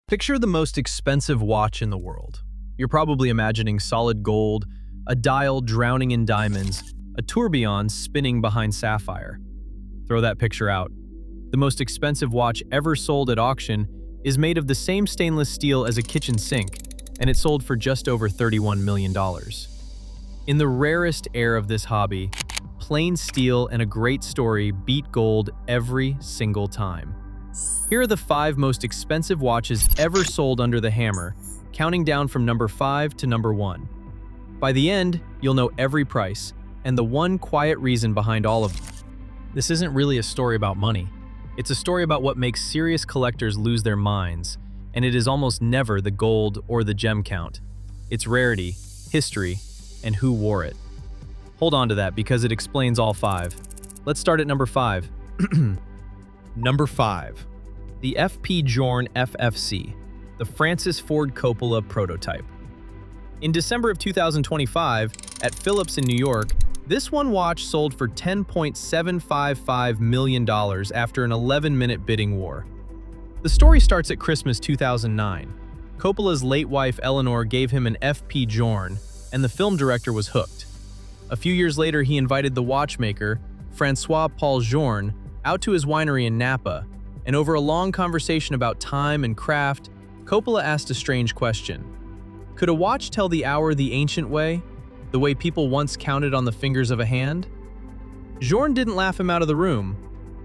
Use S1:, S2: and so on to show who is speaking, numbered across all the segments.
S1: Picture the most expensive watch in the world. You're probably imagining solid gold, a dial drowning in diamonds, a tourbillon spinning behind sapphire. Throw that picture out. The most expensive watch ever sold at auction is made of the same stainless steel as a kitchen sink, and it sold for just over $31 million. In the rarest air of this hobby, plain steel and a great story beat gold every single time. Here are the 5 most expensive watches ever sold under the hammer, counting down from number 5 to number 1. By the end, you'll know every price and the one quiet reason behind all of them. This isn't really a story about money. It's a story about what makes serious collectors lose their minds, and it is almost never the gold or the gem count. It's rarity, history, and who wore it. Hold on to that because it explains all 5. Let's start at number 5. Number 5. The FP Journe FFC, the Francis Ford Coppola prototype. In December of 2025, at Philippe in New York, this one watch sold for $10.755 million after an 11-minute bidding war. The story starts at Christmas 2009. Coppola's late wife Eleanor gave him an FP Journe, and the film director was hooked. A few years later, he invited the watchmaker, Francois-Paul Journe, out to his winery in Napa, and over a long conversation about time and craft, Coppola asked a strange question. Could a watch tell the hour the ancient way, the way people once counted on the fingers of a hand? Journe didn't laugh him out of the room.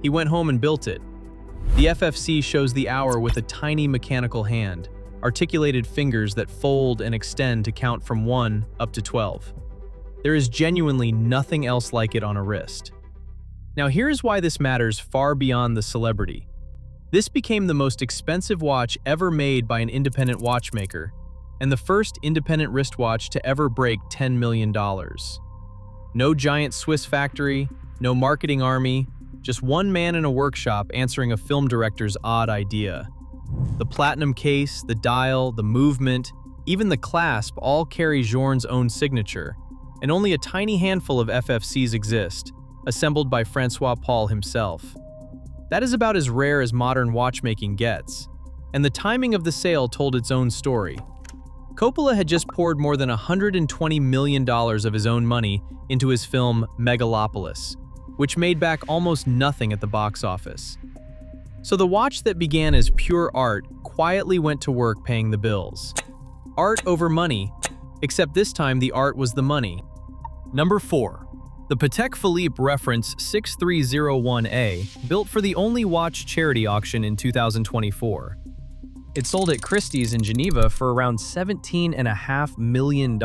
S1: He went home and built it. The FFC shows the hour with a tiny mechanical hand, articulated fingers that fold and extend to count from 1 up to 12. There is genuinely nothing else like it on a wrist. Now here's why this matters far beyond the celebrity. This became the most expensive watch ever made by an independent watchmaker, and the first independent wristwatch to ever break $10 million. No giant Swiss factory, no marketing army, just one man in a workshop answering a film director's odd idea. The platinum case, the dial, the movement, even the clasp all carry Journe's own signature, and only a tiny handful of FFCs exist, assembled by Francois-Paul himself. That is about as rare as modern watchmaking gets, and the timing of the sale told its own story. Coppola had just poured more than $120 million of his own money into his film Megalopolis, which made back almost nothing at the box office. So the watch that began as pure art quietly went to work paying the bills. Art over money, except this time the art was the money. Number 4. The Patek Philippe Reference 6301A, built for the Only Watch charity auction in 2024. It sold at Christie's in Geneva for around $17.5 million.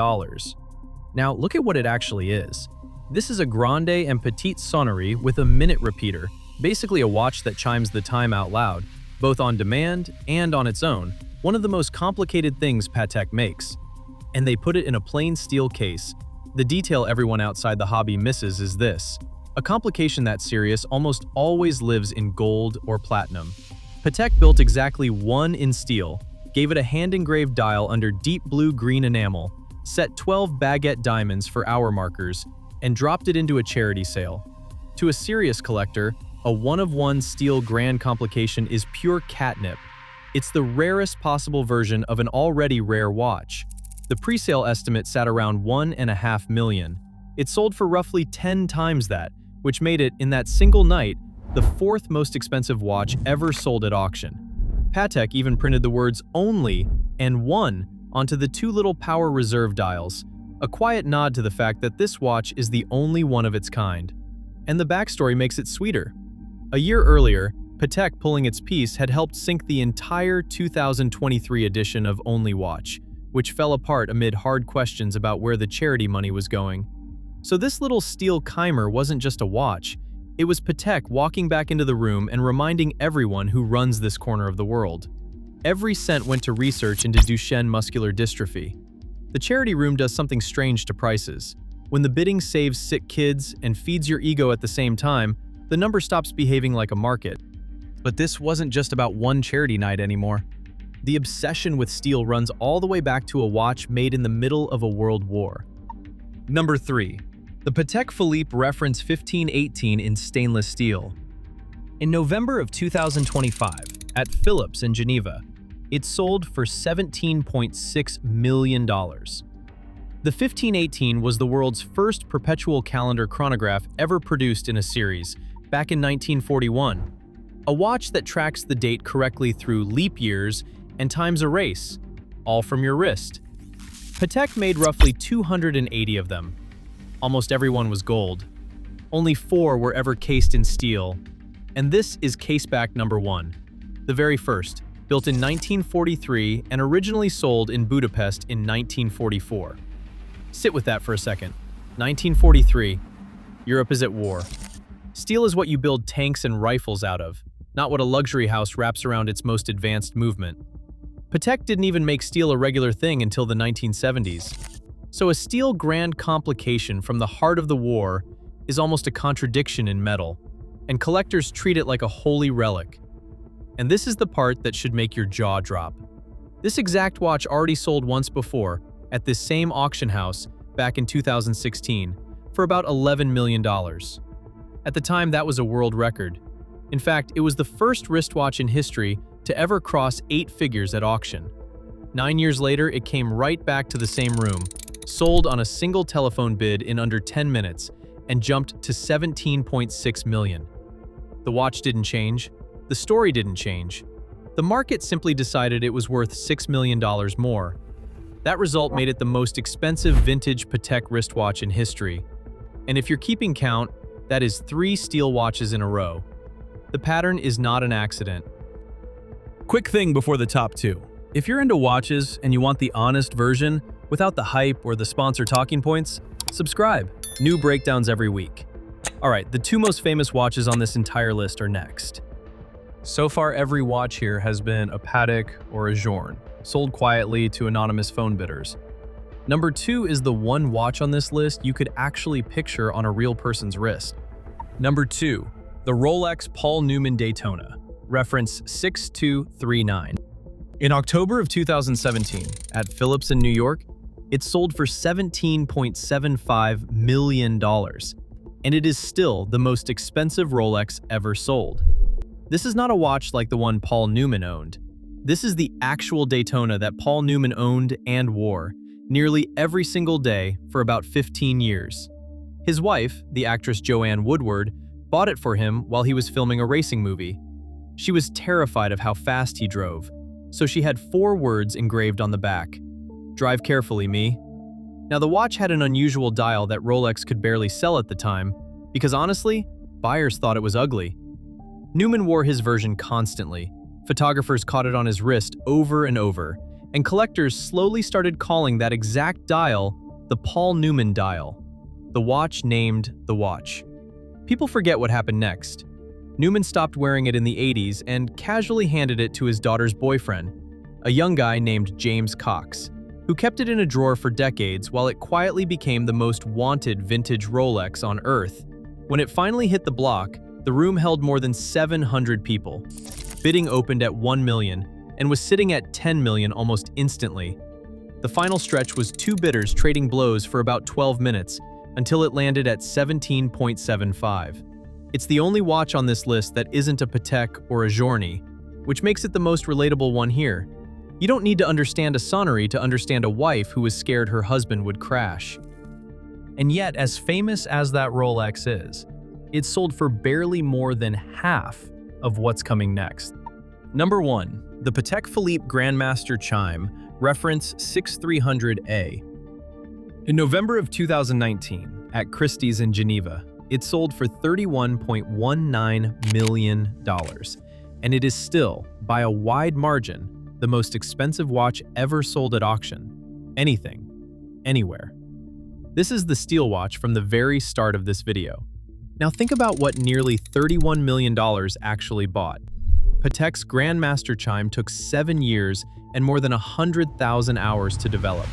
S1: Now, look at what it actually is. This is a grande and petite sonnerie with a minute repeater, basically a watch that chimes the time out loud, both on demand and on its own, one of the most complicated things Patek makes. And they put it in a plain steel case. The detail everyone outside the hobby misses is this. A complication that serious almost always lives in gold or platinum. Patek built exactly one in steel, gave it a hand-engraved dial under deep blue-green enamel, set 12 baguette diamonds for hour markers, and dropped it into a charity sale. To a serious collector, a one-of-one steel grand complication is pure catnip. It's the rarest possible version of an already rare watch. The pre-sale estimate sat around $1.5 million. It sold for roughly 10 times that, which made it, in that single night, the 4th most expensive watch ever sold at auction. Patek even printed the words "only" and "one" onto the 2 little power reserve dials, a quiet nod to the fact that this watch is the only one of its kind. And the backstory makes it sweeter. A year earlier, Patek pulling its piece had helped sink the entire 2023 edition of Only Watch, which fell apart amid hard questions about where the charity money was going. So this little steel chimer wasn't just a watch, it was Patek walking back into the room and reminding everyone who runs this corner of the world. Every cent went to research into Duchenne muscular dystrophy. The charity room does something strange to prices. When the bidding saves sick kids and feeds your ego at the same time, the number stops behaving like a market. But this wasn't just about one charity night anymore. The obsession with steel runs all the way back to a watch made in the middle of a world war. Number 3. The Patek Philippe Reference 1518 in stainless steel. In November of 2025, at Philippe in Geneva, It sold for $17.6 million. The 1518 was the world's first perpetual calendar chronograph ever produced in a series, back in 1941. A watch that tracks the date correctly through leap years and times a race, all from your wrist. Patek made roughly 280 of them. Almost everyone was gold. Only 4 were ever cased in steel. And this is caseback number 1, the very first, built in 1943 and originally sold in Budapest in 1944. Sit with that for a second. 1943, Europe is at war. Steel is what you build tanks and rifles out of, not what a luxury house wraps around its most advanced movement. Patek didn't even make steel a regular thing until the 1970s. So a steel grand complication from the heart of the war is almost a contradiction in metal, and collectors treat it like a holy relic. And this is the part that should make your jaw drop. This exact watch already sold once before, at this same auction house, back in 2016, for about $11 million. At the time, that was a world record. In fact, it was the first wristwatch in history to ever cross 8 figures at auction. 9 years later, it came right back to the same room, sold on a single telephone bid in under 10 minutes, and jumped to $17.6 million. The watch didn't change. The story didn't change. The market simply decided it was worth $6 million more. That result made it the most expensive vintage Patek wristwatch in history. And if you're keeping count, that is 3 steel watches in a row. The pattern is not an accident. Quick thing before the top 2. If you're into watches and you want the honest version, without the hype or the sponsor talking points, subscribe. New breakdowns every week. Alright, the 2 most famous watches on this entire list are next. So far, every watch here has been a Patek or a Journe, sold quietly to anonymous phone bidders. Number 2 is the one watch on this list you could actually picture on a real person's wrist. Number 2, the Rolex Paul Newman Daytona, reference 6239. In October of 2017, at Philippe's in New York, it sold for $17.75 million, and it is still the most expensive Rolex ever sold. This is not a watch like the one Paul Newman owned. This is the actual Daytona that Paul Newman owned and wore, nearly every single day for about 15 years. His wife, the actress Joanne Woodward, bought it for him while he was filming a racing movie. She was terrified of how fast he drove, so she had 4 words engraved on the back. "Drive carefully, me." Now, the watch had an unusual dial that Rolex could barely sell at the time, because honestly, buyers thought it was ugly. Newman wore his version constantly. Photographers caught it on his wrist over and over, and collectors slowly started calling that exact dial the Paul Newman dial, the watch named the watch. People forget what happened next. Newman stopped wearing it in the 80s and casually handed it to his daughter's boyfriend, a young guy named James Cox, who kept it in a drawer for decades while it quietly became the most wanted vintage Rolex on Earth. When it finally hit the block, the room held more than 700 people. Bidding opened at $1 million and was sitting at $10 million almost instantly. The final stretch was 2 bidders trading blows for about 12 minutes until it landed at $17.75. It's the only watch on this list that isn't a Patek or a Journe, which makes it the most relatable one here. You don't need to understand a sonnery to understand a wife who was scared her husband would crash. And yet, as famous as that Rolex is, it sold for barely more than half of what's coming next. Number 1, the Patek Philippe Grandmaster Chime, reference 6300A. In November of 2019, at Christie's in Geneva, it sold for $31.19 million, and it is still, by a wide margin, the most expensive watch ever sold at auction. Anything, anywhere. This is the steel watch from the very start of this video. Now think about what nearly $31 million actually bought. Patek's Grandmaster Chime took 7 years and more than 100,000 hours to develop.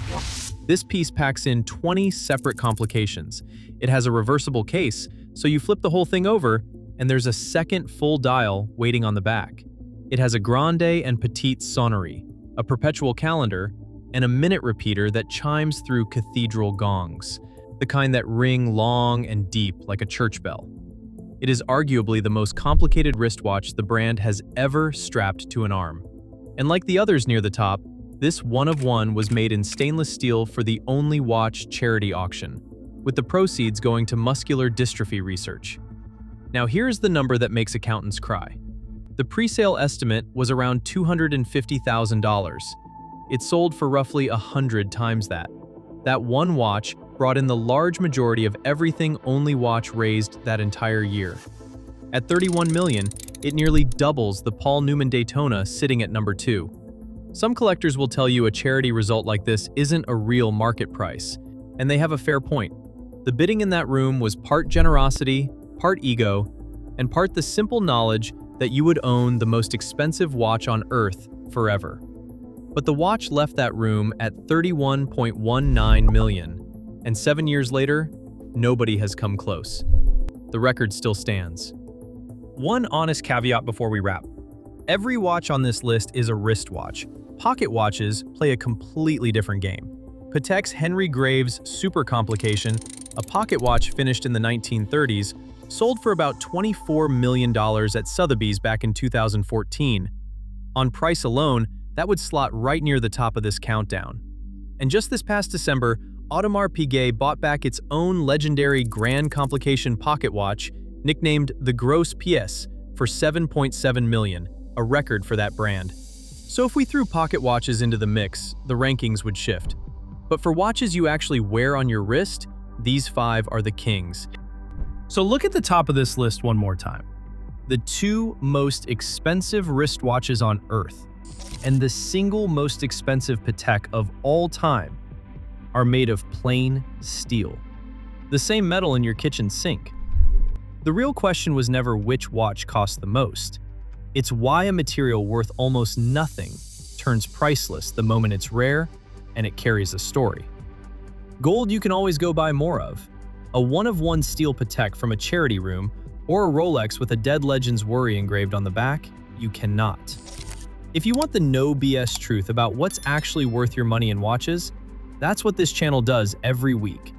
S1: This piece packs in 20 separate complications. It has a reversible case, so you flip the whole thing over, and there's a second full dial waiting on the back. It has a grande and petite sonnerie, a perpetual calendar, and a minute repeater that chimes through cathedral gongs, the kind that ring long and deep like a church bell. It is arguably the most complicated wristwatch the brand has ever strapped to an arm. And like the others near the top, this one-of-one was made in stainless steel for the Only Watch charity auction, with the proceeds going to muscular dystrophy research. Now here's the number that makes accountants cry. The pre-sale estimate was around $250,000. It sold for roughly 100 times that. That one watch brought in the large majority of everything Only Watch raised that entire year. At $31 million, it nearly doubles the Paul Newman Daytona sitting at number 2. Some collectors will tell you a charity result like this isn't a real market price, and they have a fair point. The bidding in that room was part generosity, part ego, and part the simple knowledge that you would own the most expensive watch on Earth forever. But the watch left that room at $31.19 million, and 7 years later, nobody has come close. The record still stands. One honest caveat before we wrap. Every watch on this list is a wristwatch. Pocket watches play a completely different game. Patek's Henry Graves Super Complication, a pocket watch finished in the 1930s, sold for about $24 million at Sotheby's back in 2014. On price alone, that would slot right near the top of this countdown. And just this past December, Audemars Piguet bought back its own legendary Grand Complication pocket watch, nicknamed the Grosse Pièce, for $7.7 million, a record for that brand. So if we threw pocket watches into the mix, the rankings would shift. But for watches you actually wear on your wrist, these 5 are the kings. So look at the top of this list one more time. The 2 most expensive wristwatches on Earth and the single most expensive Patek of all time are made of plain steel. The same metal in your kitchen sink. The real question was never which watch cost the most. It's why a material worth almost nothing turns priceless the moment it's rare and it carries a story. Gold you can always go buy more of. A one-of-one steel Patek from a charity room or a Rolex with a dead legend's worry engraved on the back, you cannot. If you want the no BS truth about what's actually worth your money in watches, that's what this channel does every week.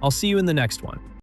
S1: I'll see you in the next one.